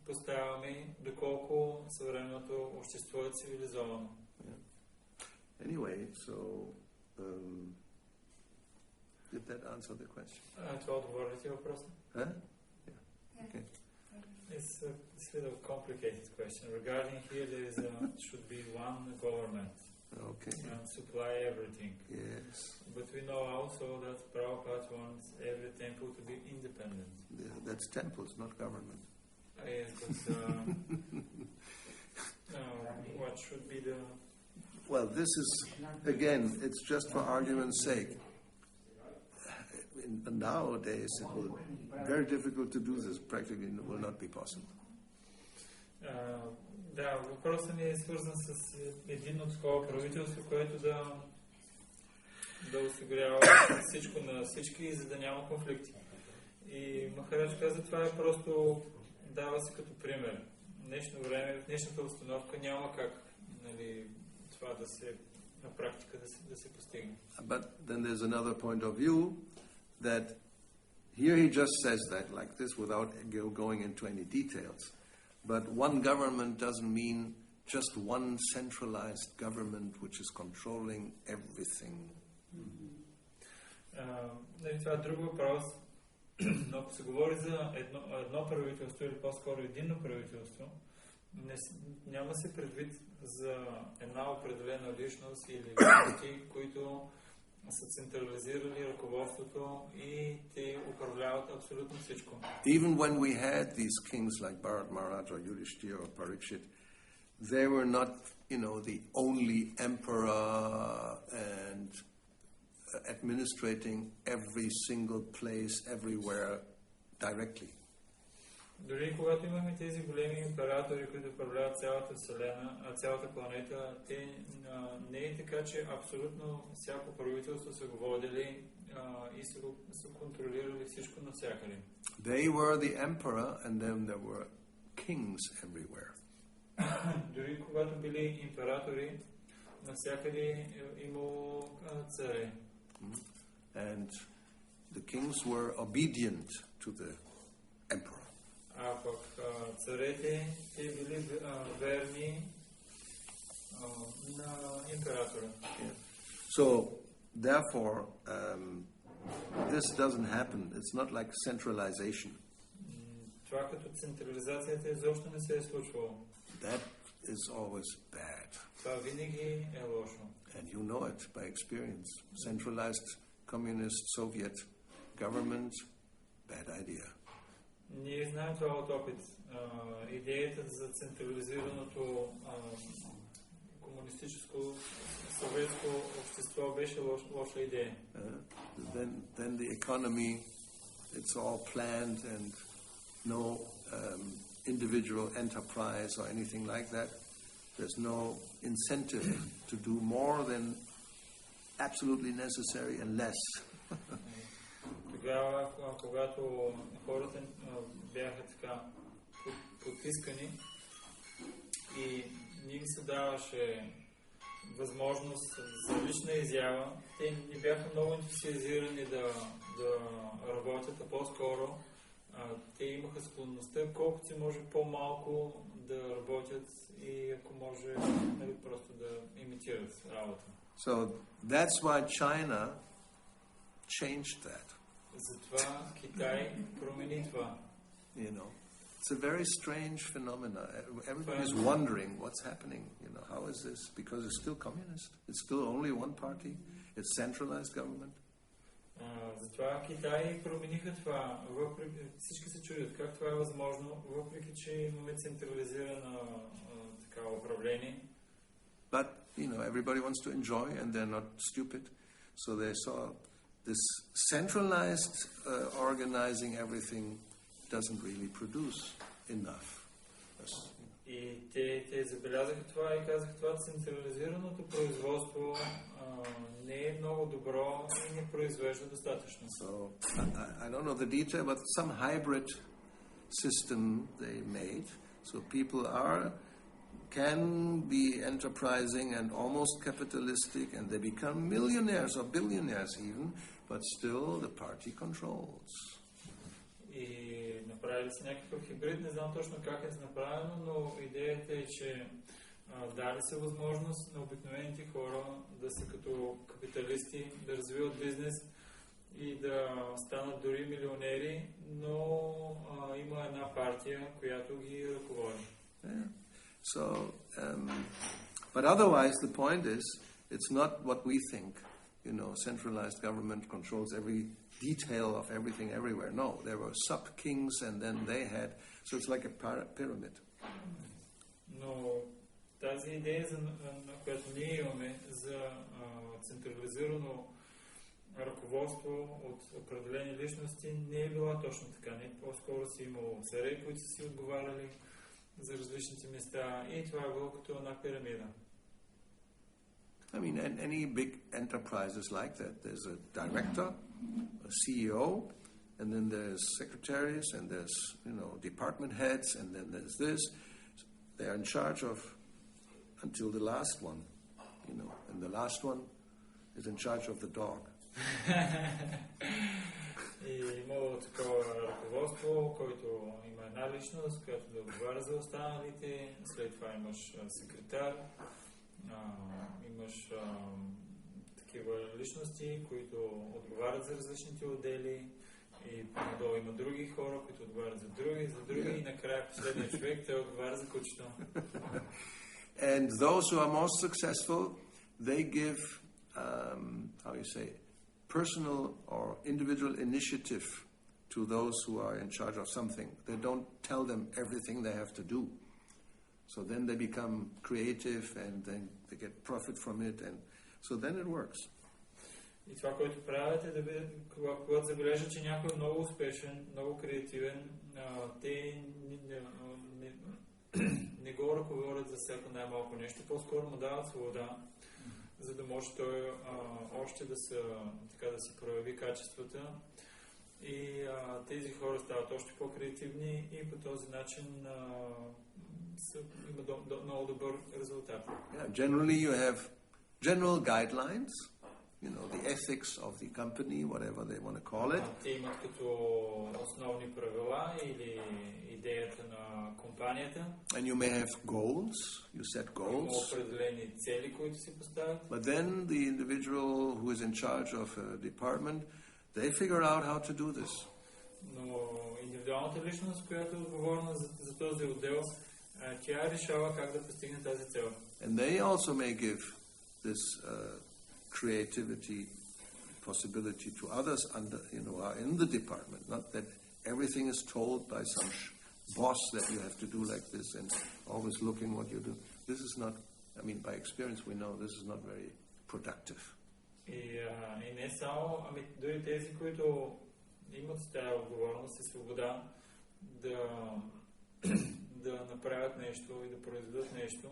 поставяме доколко съвременното общество е цивилизовано. Anyway, so did that answer the question? Това отговори ли ти въпроса? Huh? Yeah. Okay. It's a little complicated question. Regarding here, should be one government. Okay. And supply everything. Yes. But we know also that Prabhupada wants every temple to be independent. Yeah, that's temples, not government. Yes, but what should be the... Well, this is, again, it's just for argument's sake. Nowadays, it will be very difficult to do this. Practically, it will not be possible. Да, въпросът ми е свързан с единно такова правителство, което да осигурява всичко на всички, за да няма конфликти. И Махарадж каза, това е просто, дава се като пример. В днешно време, в днешната установка няма как, нали, това да се, на практика да се постигне. But then there's another point of view that here he just says that like this without going into any details. But one government doesn't mean just one centralized government which is controlling everything. Това е друг въпрос, но ако се говори за едно правителство или по-скоро единно правителство, няма се предвид за една определена личност или личности, които са централизирали ръководството и те управляват абсолютно всичко. Even when we had these kings like Bharat Maharaj or Yudhishthira or Parikshit, they were not, the only emperor and administrating every single place, everywhere, directly. Дори когато имаме тези големи императори, които управляват цялата Вселена, цялата планета, те не е така, че абсолютно всяко правителство са го водили и са контролирали всичко навсякъде. They were the emperor and then there were kings everywhere. Дори когато били императори, навсякъде имало царе. And the kings were obedient to the emperor. А пък царете, те били верни на императора. So, therefore, this doesn't happen. It's not like centralization. Това като централизацията изобщо не се е случвало. That is always bad. Това винаги е лошо. And you know it by experience. Centralized communist Soviet government, bad idea. Ние знаем това от опит. Идеята за централизираното комунистическо съветско общество беше лоша идея. Then the economy, it's all planned and no individual enterprise or anything like that. There's no incentive to do more than absolutely necessary and less. Тогава, когато хората бяха така потискани и не им се даваше възможност за лична изява, те не бяха много ентусиазирани да работят, а по-скоро те имаха склонността колкото се може по-малко да работят и ако може просто да имитират работа. So that's why China changed that. Затова Китай промени това. It's a very strange phenomena. Everybody's wondering what's happening. How is this? Because it's still communist. It's still only one party. It's centralized government. Затова Китай промениха това. Всички се чудят как това е възможно, въпреки че имаме централизирано управление. But everybody wants to enjoy, and they're not stupid. So they saw this centralized organizing everything doesn't really produce enough. И те забелязаха това и казаха, това централизираното производство не е много добро и не произвежда достатъчно. So I don't know the detail, but some hybrid system they made, so people can be enterprising and almost capitalistic, and they become millionaires or billionaires even, but still the party controls. И направили се някакъв хибрид, не знам точно как е направено, но идеята е, че дали се възможност на обикновените хора да са като капиталисти, да развиват бизнес и да станат дори милионери, но има една партия, която ги ръководи. Yeah. So, but otherwise the point is, it's not what we think. Centralized government controls every detail of everything everywhere. No, there were sub-kings and then they had, so it's like a pyramid. Но тази идея, на която ние имаме за централизирано ръководство от определени личности, не е била точно така. Не, по-скоро си имало царе, които са си отговаряли за различните места. И това е било като една пирамида. I mean, any big enterprise is like that. There's a director, a CEO, and then there's secretaries, and there's, department heads, and then there's this. They're in charge of until the last one, and the last one is in charge of the dog. И имало такова ръководство, който има една личност, която да отговаря за останалите. След това имаш секретар, имаш такива личности, които отговарят за различните отдели. И надолу има други хора, които отговарят за други, и накрая последният човек, той отговаря за кучето. And those who are most successful, they give, personal or individual initiative to those who are in charge of something. They don't tell them everything they have to do. So then they become creative and then they get profit from it, and so then it works. И това, което правят е да видят, когато забележат, че някой е много успешен, много креативен, те не го ръководят за всяко най-малко нещо, по-скоро му дават свобода, за да може той още да си прояви качествата. И тези хора стават още по-креативни и по този начин има много добър резултат. Generally you have general guidelines, the ethics of the company, whatever they want to call it. Те имат като основни правила или идеята на компанията. And you may have goals. You set goals. Определени цели, които си поставят. But then the individual who is in charge of a department, they figure out how to do this. Но индивидуалната личност, която е отговорна за този отдел, тя решава как да постигне тази цел. And they also may give this creativity possibility to others are in the department. Not that everything is told by some boss that you have to do like this and always looking what you do. This is not, by experience we know this is not very productive. И не само, дори тези, които имат тази отговорност и свобода да направят нещо и да произведат нещо,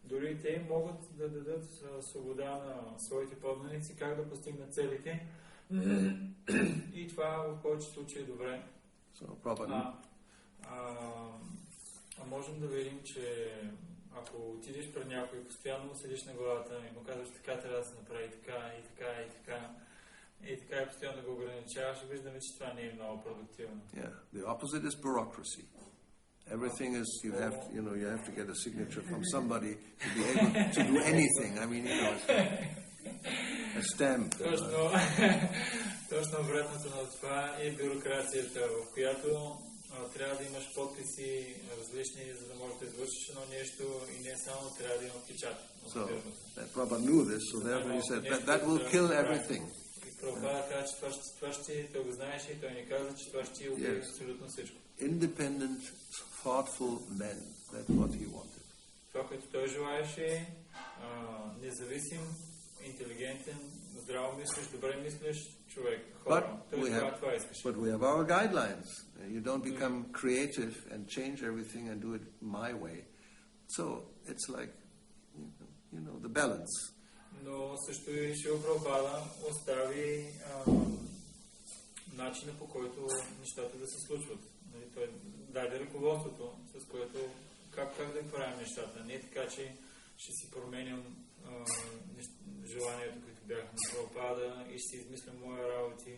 дори те могат да дадат свобода на своите подданици как да постигнат целите. И това в повечето случаи е добре. Можем да видим, че ако отидеш пред някой и постоянно му седиш на главата и му казваш така трябва да се направи така и постоянно да го ограничаваш, виждаме, че това не е много продуктивно. The opposite is bureaucracy. Everything is you have to get a signature from somebody to be able to do anything. It's a stamp. Точно обратното на това е бюрокрацията, в която трябва да имаш подписи различни, за да можеш да извършиш едно нещо и не само трябва да има печат. So Prabhupada knew this, so therefore he said that will kill everything. И Прабхупада каза, че това ще, той го знаеше и той ни каза, че това ще убие абсолютно всичко. Independent, thoughtful men. That's what he wanted. Това, което той желаеше, независим, интелигентен, здраво мислиш, добре мислиш човек. Хора. But we have our guidelines. You don't become creative and change everything and do it my way. So it's like, the balance. Но също и Шрила Прабхупада остави начина, по който нещата да се случват. Той даде ръководството, с което как да правим нещата. Не така, че ще си променям желанието, които бяха на Прабхупада и ще си измислям моя работи.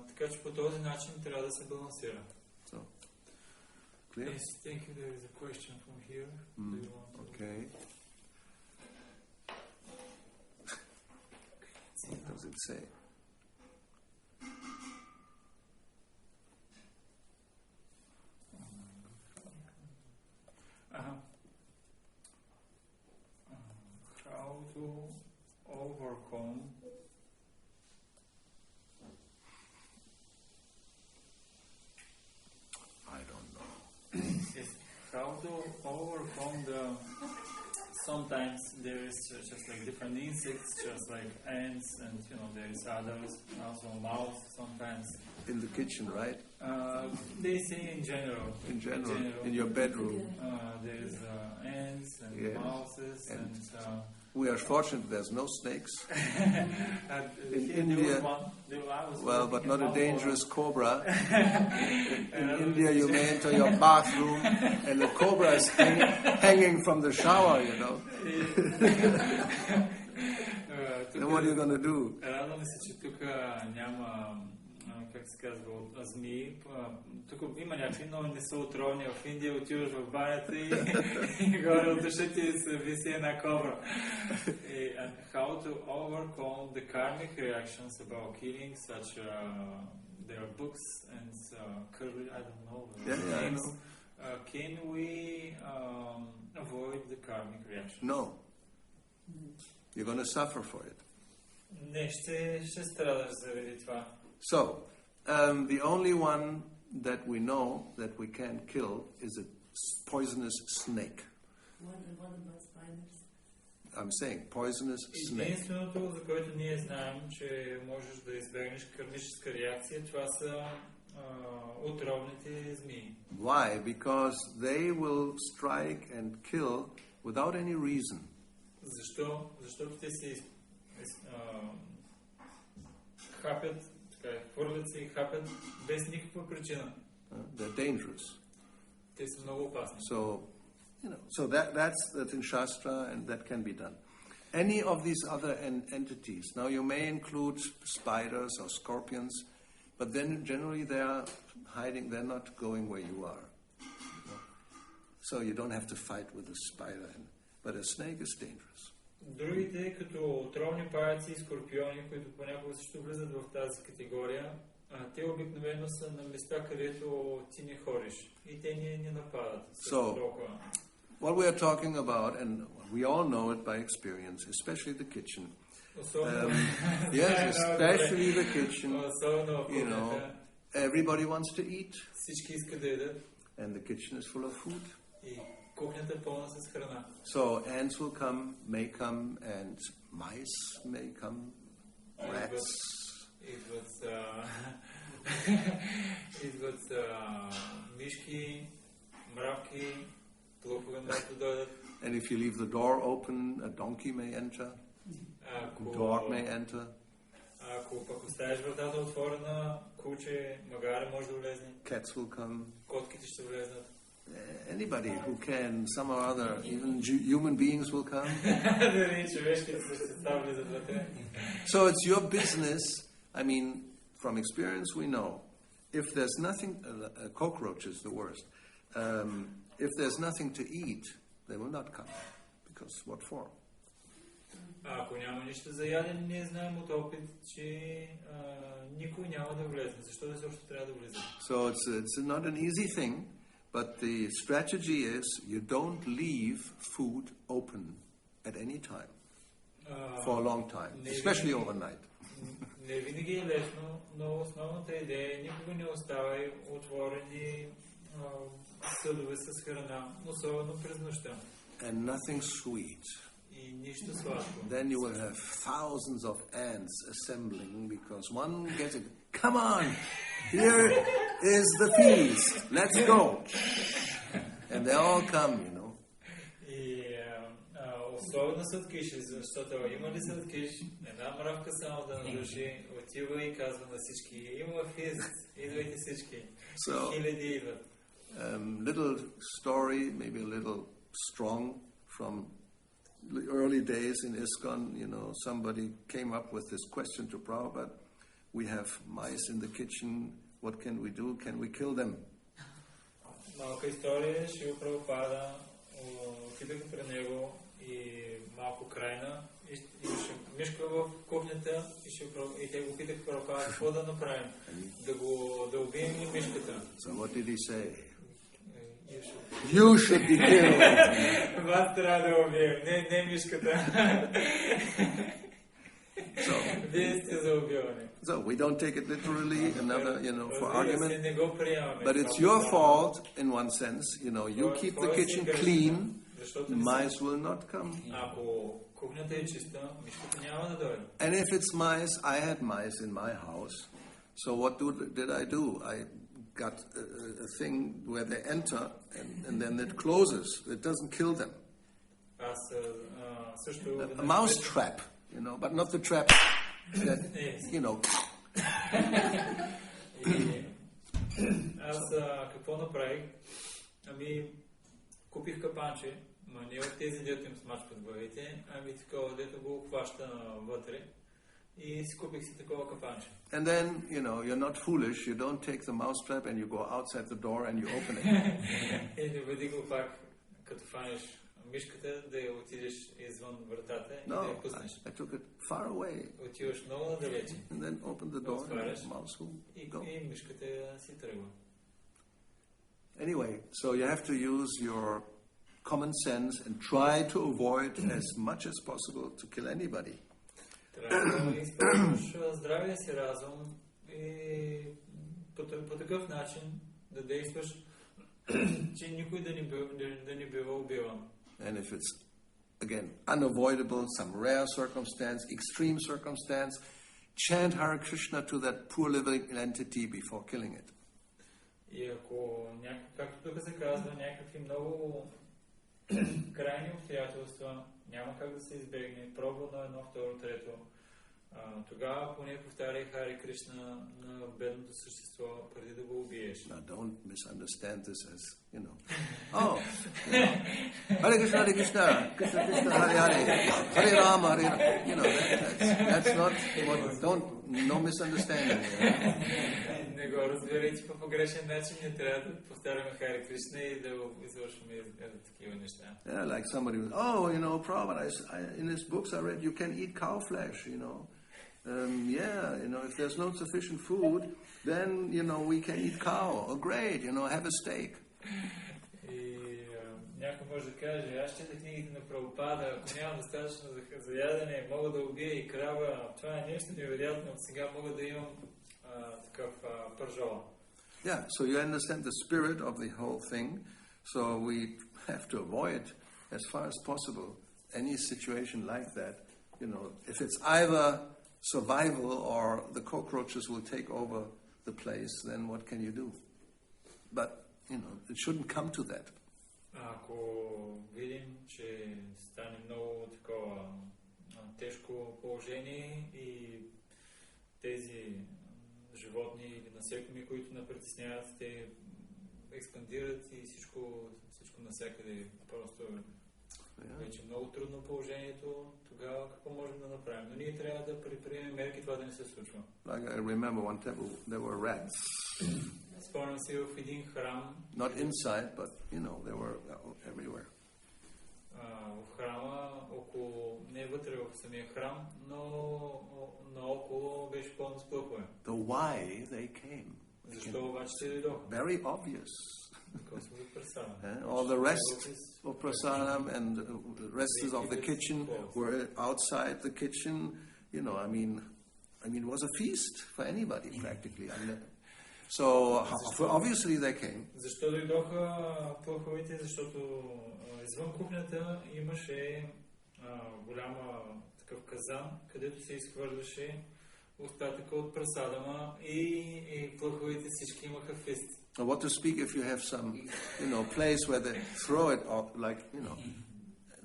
Така че по този начин трябва да се балансира. Clear? Yes, thank you. There is a question from here. Do you want to... Okay. What does it say? How to overcome I don't know. how to overcome the Sometimes there is just like different insects, just like ants, and there is others, also mouse sometimes. In the kitchen, right? They say in general. In general, in your bedroom. There is ants and mouses and we are fortunate there's no snakes. In India, but not a dangerous cobra. In India, you may enter your bathroom and the cobra is hanging from the shower, Then what are you going to do? Радвам се, че тук няма, как се казва, змии. Тук има някакви, но не са отровни. В Индия отиваш в банята и горе от душата ти се виси една кобра. And how to overcome the karmic reactions about killing, such there are books and I don't know names. Can we avoid the karmic reaction? No. You're going to suffer for it. Не, ще страдаш заради това. So, the only one that we know that we can kill is a poisonous snake. What about spiders? I'm saying poisonous snake. Единственото, за което ние знаем, че можеш да избегнеш кармическа реакция, това са отровните змии. Why? Because they will strike and kill without any reason. Защо? Защото те се хапят, хвърлят се и хапят без никаква причина. They're dangerous. Те са много опасни. So that's in Shastra, and that can be done. Any of these other entities. Now you may include spiders or scorpions, but then generally they are hiding. They're not going where you are. So you don't have to fight with a spider. But a snake is dangerous. Другите, като отровни паяци и скорпиони, които понякога също влизат в тази категория, те обикновено са на места, където ти не ходиш. И те не нападат. So, what we are talking about, and we all know it by experience, especially the kitchen. Yes, especially the kitchen. Everybody wants to eat. Всички искат да ядат. And the kitchen is full of food. Кухнята е пълна с храна. So ants may come, and mice may come, rats. Идват мишки, мравки, клопове могат да дойдат. And if you leave the door open, a donkey may enter. A dog may enter. Ако пък оставиш вратата отворена, куче, магаре може да влезне. Cats will come. Котките ще влезнат. Anybody who can, some or other, even human beings will come. So it's your business. I mean, from experience we know, if there's nothing, cockroach is the worst. If there's nothing to eat, they will not come. Because what for? Ако няма нищо за ядене, ние знаем от опит, че никой няма да влезе. Защо изобщо трябва да влезе? So it's not an easy thing. But the strategy is you don't leave food open at any time for a long time, especially overnight. Не винаги е лесно, но основната идея е никога не оставай отворени съдове с храна, особено през нощта. And nothing sweet. И нищо сладко. Then you will have thousands of ants assembling because one gets it. Come on! Here is the feast. Let's go. And they all come, И особено сладкиши, защото има ли сладкиш, една мравка само да надуши, отива и казва на всички, има фист, идвайте всички. Хиляди идват. Little story, maybe a little strong, from the early days in ISKCON, somebody came up with this question to Prabhupada. We have mice in the kitchen. What can we do? Can we kill them? Малка история, Шила Прабхупада отидаха при него и малко крайна, имаше мишка в кухнята и те го питаха Прабхупада, какво да направим? Да убием ли мишката? So what did he say? You should be killed. Вас трябва да убием, не мишката. So we don't take it literally, for argument. But it's your fault in one sense. You keep the kitchen clean Защото mice will not come. ако кухнята е чиста, мишката няма да дойде. And if it's mice, I had mice in my house. So what did I do? I got a thing where they enter and then it closes. It doesn't kill them. Аз също... A mouse trap, you know, but not the trap that, you know. Аз какво направих? Ами, купих капанче, но не от тези, дето им смачкат главите, ами такова, дето го хваща вътре. И си купих си такова капанче. And then, you know, you're not foolish. You don't take the mouse trap and you go outside the door and you open it. И не бъди го пак, като фанеш мишката, да я отидеш извън вратата и да я пуснеш. I took it far away. Отиваш много надалече. And then open the door and the mouse will go. И мишката си тръгва. Anyway, so you have to use your common sense and try to avoid as much as possible to kill anybody. Трябва да използваш здравия си разум и по такъв начин да действаш, че никой да не бива убиван. And if it's, again, unavoidable, some rare circumstance, extreme circumstance, chant Hare Krishna to that poor living entity before killing it. И ако, както тук се казва, някакви много крайни обстоятелства, няма как да се избегне, пробва на едно, второ, трето. Тогава поне повтаряй Харе Кришна на бедното същество, преди да го убиеш. Now don't misunderstand this as, you know, Hare Krishna, Hare Krishna, Krishna Krishna, Hare Hare, Hare Rama, Hare Rama. You know, that's not what, no misunderstanding. Не го разбирайте по погрешен начин, не трябва да повтаряме Харе Кришна и да извършваме такива неща. Yeah, like somebody was, you know, Prabhupada, in his books I read you can eat cow flesh, you know. You know, if there's no sufficient food, then, you know, we can eat cow. Oh, great, you know, have a steak. И някой може да каже, аз чета книгите на Прабхупада, ако нямам достатъчно за ядене, мога да убия и крава. Това е нещо невероятно. Сега мога да имам такъв пържола. Yeah, so you understand the spirit of the whole thing. So we have to avoid, as far as possible, any situation like that. You know, if it's either survival or the cockroaches will take over the place, then what can you do? But, you know, it shouldn't come to that. Ако видим, че стане много такова тежко положение и тези животни или насекоми, които не притесняват, те експандират и всичко навсякъде просто вече много трудно положението, тогава какво можем да направим? Но ние трябва да предприемем мерки това да не се случва. Like I remember one temple, there were rats. Спомням си в един храм. Not inside, but, you know, they were everywhere. В храма, около, не вътре в самия храм, но наоколо беше пълно с плъхове. The why they came. Защо обаче те дойдоха? Very obvious. Because of the prasadam. All the rest of prasadam and the rest of the kitchen were outside the kitchen. You know, I mean, it was a feast for anybody practically. So obviously they came. Защо дойдоха плъховете? Защото извън кухнята имаше голяма такъв казан, където се изхвърляше остатъка от прасадама и плъховете всички имаха фест. What to speak if you have some, you know, place where they throw it off, like, you know,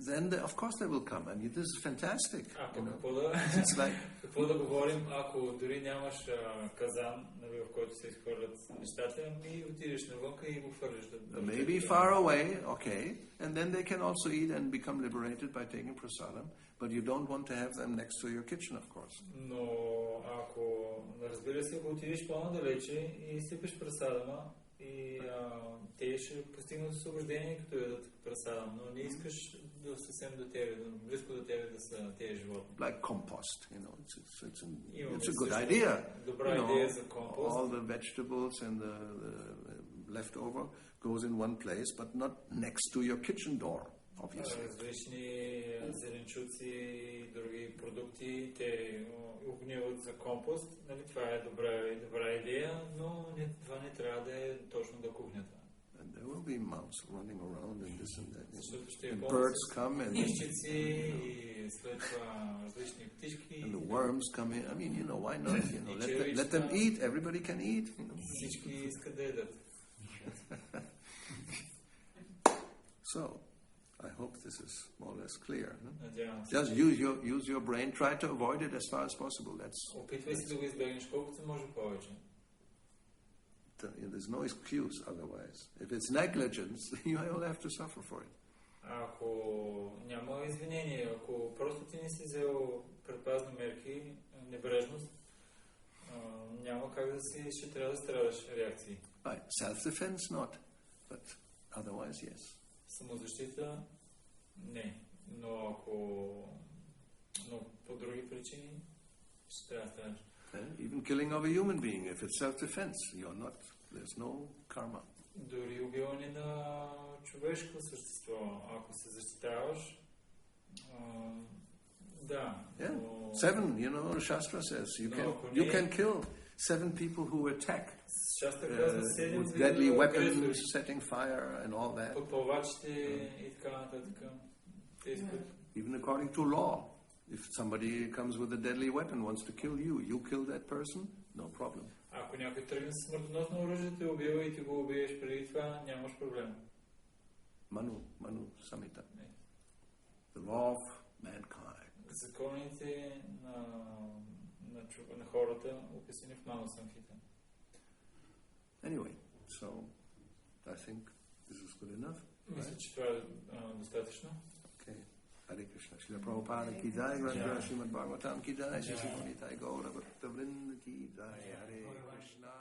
then of course they will come. I mean, this is fantastic. Какво да говорим, ако дори нямаш казан, в който се изхвърлят нещата, и отидеш навънка и го хвърляш. Maybe far away, okay, and then they can also eat and become liberated by taking prasadam, but you don't want to have them next to your kitchen, of course. Но ако, разбира се, ако отидеш по-надалече и сипеш прасадама, и те ще постигнат освобождение, като ядат прасадам, но не искаш да съвсем до тебе, близко до тебе да са тези животни. Like compost, you know, it's a good idea. Добра идея за компост. All the vegetables and the leftover goes in one place, but not next to your kitchen door, obviously. Различни зеленчуци и други продукти, те огниват за компост. Нали, това е добра идея, но това не трябва да е точно до кухнята. And there will be running around and this and that. Защото ще And е birds come and птичци и след това различни птички. and the worms come in. I mean, why not? Let them eat. Everybody can eat. Всички искат да ядат. So, I hope this is more or less clear. Надявам се. Just use your brain. Try to avoid it as far as possible. Опитвай се да го избегнеш колкото се може повече. There's no excuse otherwise. If it's negligence, you will have to suffer for it. Ако няма извинение, ако просто ти не си взел предпазни мерки, небрежност, няма как да си, ще трябва да страдаш реакции. Right. Self-defense, not. But otherwise, yes. Самозащита, не. Но по други причини ще трябва да страдаш. Even killing of a human being, if it's self-defense, there's no karma. Дори убиване на човешко същество, ако се защитаваш, да. Yeah. Но... 7, Shastra says, you can kill 7 people who attack with deadly weapons, setting fire and all that. Подпълвачите и така нататък. Even according to law. If somebody comes with a deadly weapon, wants to kill you, you kill that person, no problem. Ако някой тръгне с смъртоносно оръжие, те убива и ти го убиеш преди това, нямаш проблем. Manu Samhita. The law of mankind. Законите на хората, описани в Ману Самхита. Anyway, so I think this is good enough. Мисля, че това е достатъчно. Okay. Hare Krishna. Srila Prabhupada ki jai, Granth Srimad Bhagavatam ki jai, Sri Sri Nitai Gaura Bhakta Vrinda ki jai. Hare Krishna.